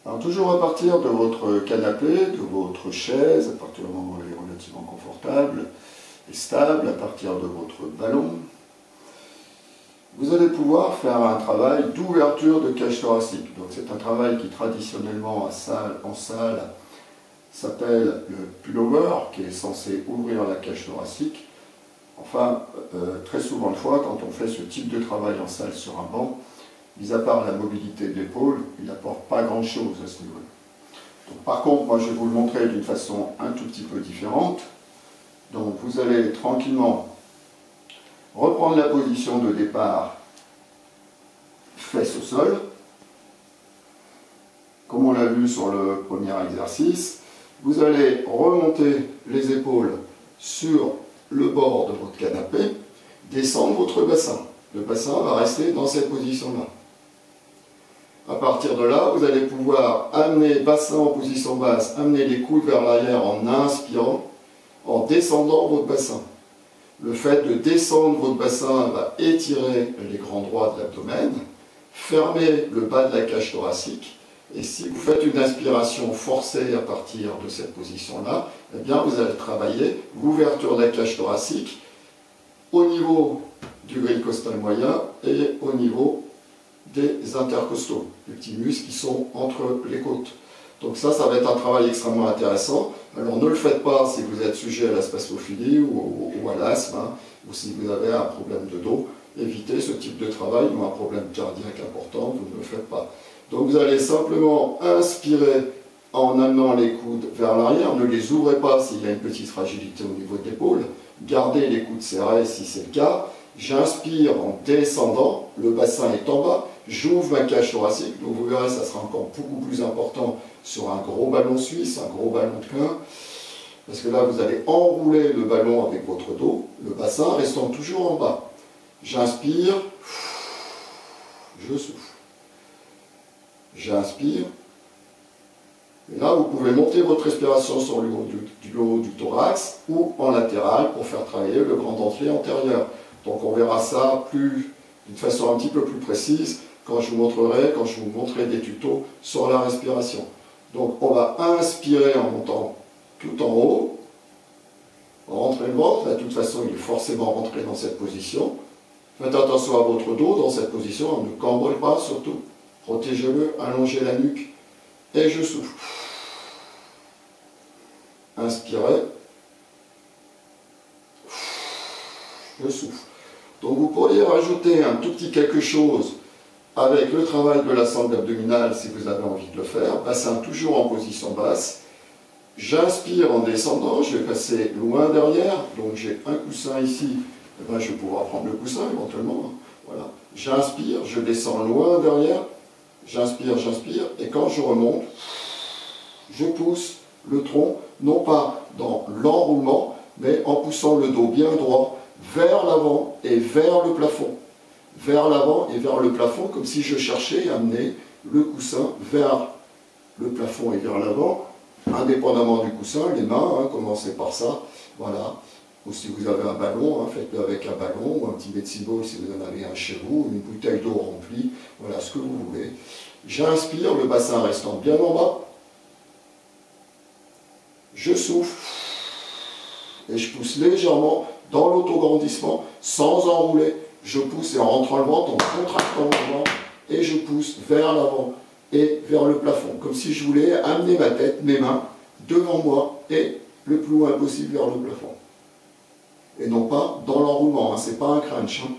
Alors toujours à partir de votre canapé, de votre chaise, à partir du moment où elle est relativement confortable et stable, à partir de votre ballon, vous allez pouvoir faire un travail d'ouverture de cage thoracique. Donc c'est un travail qui traditionnellement en salle s'appelle le pullover, qui est censé ouvrir la cage thoracique. Enfin, très souvent de fois, quand on fait ce type de travail en salle sur un banc, mis à part la mobilité de l'épaule, il n'apporte pas grand-chose à ce niveau-là. Par contre, moi je vais vous le montrer d'une façon un tout petit peu différente. Donc vous allez tranquillement reprendre la position de départ, fesses au sol, comme on l'a vu sur le premier exercice. Vous allez remonter les épaules sur le bord de votre canapé, descendre votre bassin. Le bassin va rester dans cette position-là. À partir de là, vous allez pouvoir amener bassin en position basse, amener les coudes vers l'arrière en inspirant, en descendant votre bassin. Le fait de descendre votre bassin va étirer les grands droits de l'abdomen, fermer le bas de la cage thoracique. Et si vous faites une inspiration forcée à partir de cette position-là, eh bien vous allez travailler l'ouverture de la cage thoracique au niveau du grille costal moyen et au niveau des intercostaux, les petits muscles qui sont entre les côtes. Donc ça va être un travail extrêmement intéressant. Alors ne le faites pas si vous êtes sujet à la spasmophilie ou à l'asthme, hein, ou si vous avez un problème de dos. Évitez ce type de travail ou un problème cardiaque important, vous ne le faites pas. Donc vous allez simplement inspirer en amenant les coudes vers l'arrière. Ne les ouvrez pas s'il y a une petite fragilité au niveau de l'épaule. Gardez les coudes serrés si c'est le cas. J'inspire en descendant, le bassin est en bas, j'ouvre ma cage thoracique, donc vous verrez, ça sera encore beaucoup plus important sur un gros ballon suisse, un gros ballon de quin, parce que là vous allez enrouler le ballon avec votre dos, le bassin restant toujours en bas. J'inspire, je souffle. J'inspire, et là vous pouvez monter votre respiration sur le haut du thorax ou en latéral pour faire travailler le grand dentelé antérieur. Donc on verra ça d'une façon un petit peu plus précise quand je vous montrerai des tutos sur la respiration. Donc on va inspirer en montant tout en haut, rentrer le ventre, de toute façon il est forcément rentré dans cette position. Faites attention à votre dos dans cette position, ne cambrez pas surtout, protégez-le, allongez la nuque et je souffle. Inspirez, je souffle. Donc vous pourriez rajouter un tout petit quelque chose avec le travail de la sangle abdominale si vous avez envie de le faire. Bassin toujours en position basse. J'inspire en descendant, je vais passer loin derrière. Donc j'ai un coussin ici, et bien, je vais pouvoir prendre le coussin éventuellement. Voilà. J'inspire, je descends loin derrière. J'inspire, j'inspire. Et quand je remonte, je pousse le tronc, non pas dans l'enroulement, mais en poussant le dos bien droit vers l'avant et vers le plafond. Vers l'avant et vers le plafond, comme si je cherchais à amener le coussin vers le plafond et vers l'avant, indépendamment du coussin, les mains, hein, commencez par ça, voilà. Ou si vous avez un ballon, hein, faites-le avec un ballon, ou un petit Betsibo si vous en avez un chez vous, une bouteille d'eau remplie, voilà ce que vous voulez. J'inspire, le bassin restant bien en bas. Je souffle et je pousse légèrement dans l'autograndissement, sans enrouler. Je pousse et en rentrant le ventre, en contractant le ventre, et je pousse vers l'avant et vers le plafond, comme si je voulais amener ma tête, mes mains, devant moi et le plus loin possible vers le plafond. Et non pas dans l'enroulement, hein, c'est pas un crunch. Hein.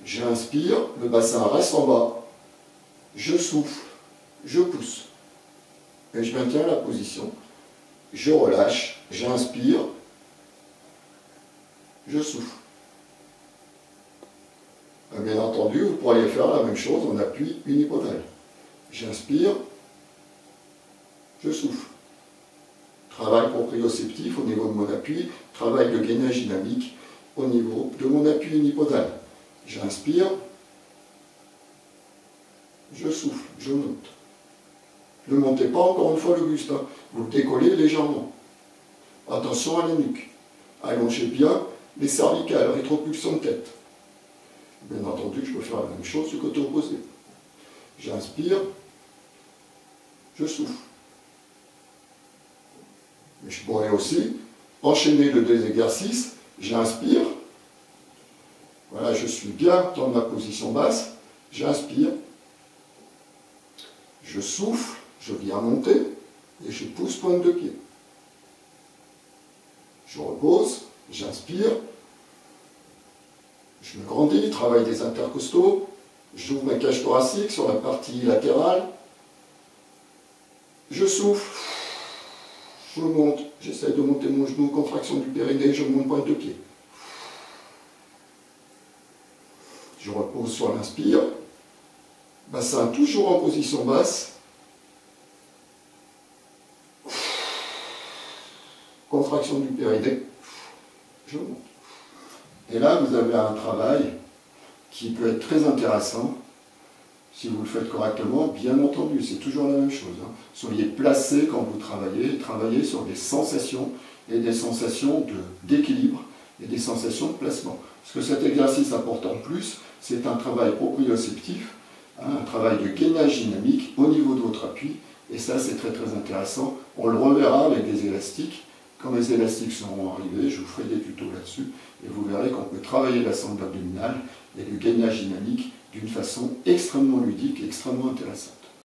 J'inspire, le bassin reste en bas, je souffle, je pousse, et je maintiens la position. Je relâche, j'inspire, je souffle. Bien entendu, vous pourriez faire la même chose en appui unipodal. J'inspire, je souffle. Travail proprioceptif au niveau de mon appui, travail de gainage dynamique au niveau de mon appui unipodal. J'inspire, je souffle, je monte. Ne montez pas encore une fois le buste, hein. Vous le décollez légèrement. Attention à la nuque. Allongez bien les cervicales, rétropulsion de tête. Bien entendu, je peux faire la même chose du côté opposé. J'inspire, je souffle. Mais je pourrais aussi enchaîner le 2 exercices, j'inspire, voilà, je suis bien dans ma position basse, j'inspire, je souffle, je viens monter et je pousse pointe de pied. Je repose, j'inspire, je me grandis, travaille des intercostaux, j'ouvre ma cage thoracique sur la partie latérale, je souffle, je monte, j'essaie de monter mon genou, contraction du périnée, je monte pointe de pied. Je repose sur l'inspire, bassin toujours en position basse, contraction du périnée, je monte. Et là, vous avez un travail qui peut être très intéressant si vous le faites correctement, bien entendu, c'est toujours la même chose. Hein. Soyez placé quand vous travaillez sur des sensations et des sensations d'équilibre et des sensations de placement. Ce que cet exercice apporte en plus, c'est un travail proprioceptif, hein, un travail de gainage dynamique au niveau de votre appui, et ça c'est très très intéressant. On le reverra avec des élastiques. Quand les élastiques seront arrivés, je vous ferai des tutos là-dessus, et vous verrez qu'on peut travailler la sangle abdominale et le gainage dynamique d'une façon extrêmement ludique et extrêmement intéressante.